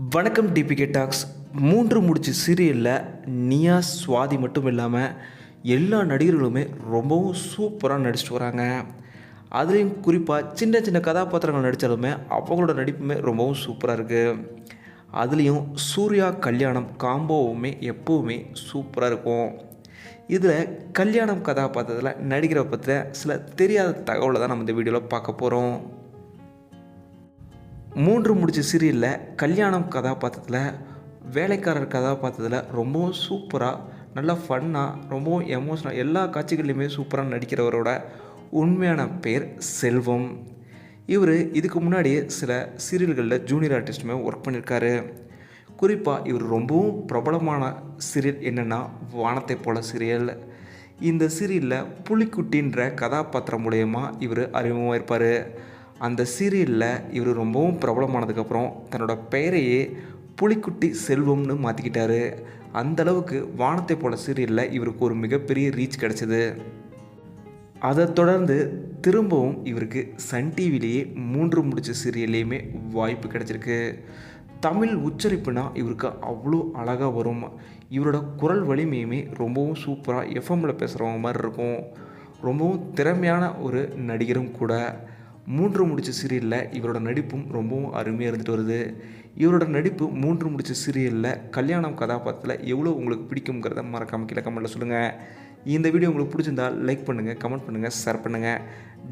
வணக்கம் DPK tax. மூன்று முடிச்சு சீரியலில் நியாஸ் சுவாதி மட்டும் இல்லாமல் எல்லா நடிகர்களுமே ரொம்பவும் சூப்பராக நடிச்சிட்டு வராங்க. அதுலேயும் குறிப்பாக சின்ன சின்ன கதாபாத்திரங்கள் நடித்தாலுமே அவங்களோட நடிப்புமே ரொம்பவும் சூப்பராக இருக்குது. அதுலேயும் சூர்யா கல்யாணம் காம்போவுமே எப்போவுமே சூப்பராக இருக்கும். இதில் கல்யாணம் கதாபாத்திரத்தில் நடிக்கிற பற்றின சில தெரியாத தகவலை தான் நம்ம இந்த வீடியோவில் பார்க்க போகிறோம். மூன்று முடிச்சு சீரியலில் கல்யாணம் கதாபாத்திரத்தில் வேலைக்காரர் கதாபாத்திரத்தில் ரொம்பவும் சூப்பராக நல்லா ஃபன்னாக ரொம்பவும் எமோஷனலாக எல்லா காட்சிகள்லையுமே சூப்பராக நடிக்கிறவரோட உண்மையான பேர் செல்வம். இவர் இதுக்கு முன்னாடியே சில சீரியல்களில் ஜூனியர் ஆர்டிஸ்ட்டுமே ஒர்க் பண்ணியிருக்காரு. குறிப்பாக இவர் ரொம்பவும் பிரபலமான சீரியல் என்னென்னா வானத்தை போல சீரியல். இந்த சீரியலில் புலிக்குட்டின்ற கதாபாத்திரம் மூலயமா இவர் அறிமுகமாக இருப்பார். அந்த சீரியலில் இவர் ரொம்பவும் பிரபலமானதுக்கப்புறம் தன்னோட பெயரையே புலிக்குட்டி செல்வம்னு மாற்றிக்கிட்டாரு. அந்தளவுக்கு வானத்தை போல சீரியலில் இவருக்கு ஒரு மிகப்பெரிய ரீச் கிடச்சிது. அதை தொடர்ந்து திரும்பவும் இவருக்கு சன் டிவிலேயே மூன்று முடிச்ச சீரியல்லையுமே வாய்ப்பு கிடச்சிருக்கு. தமிழ் உச்சரிப்புனா இவருக்கு அவ்வளோ அழகாக வரும். இவரோட குரல் வலிமையுமே ரொம்பவும் சூப்பராக எஃப்எம்மில் பேசுகிறவங்க மாதிரி இருக்கும். ரொம்பவும் திறமையான ஒரு நடிகரும் கூட. மூன்று முடிச்ச சீரியலில் இவரோட நடிப்பும் ரொம்பவும் அருமையாக இருந்துட்டு வருது. இவரோட நடிப்பு மூன்று முடிச்ச சீரியலில் கல்யாணம் கதாபாத்திரத்தில் எவ்வளோ உங்களுக்கு பிடிக்குங்கிறத மறக்காமல் கீழே கமெண்ட்டில் சொல்லுங்கள். இந்த வீடியோ உங்களுக்கு பிடிச்சிருந்தால் லைக் பண்ணுங்கள், கமெண்ட் பண்ணுங்கள், ஷேர் பண்ணுங்கள்.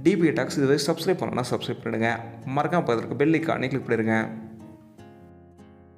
டிபிகே டாக்ஸ் இதுவரை சப்ஸ்கிரைப் பண்ணலன்னா சப்ஸ்கிரைப் பண்ணுங்கள். மறக்காமல் பார்த்துருக்கு பெல் ஐக்கானே கிளிக் பண்ணிடுங்க.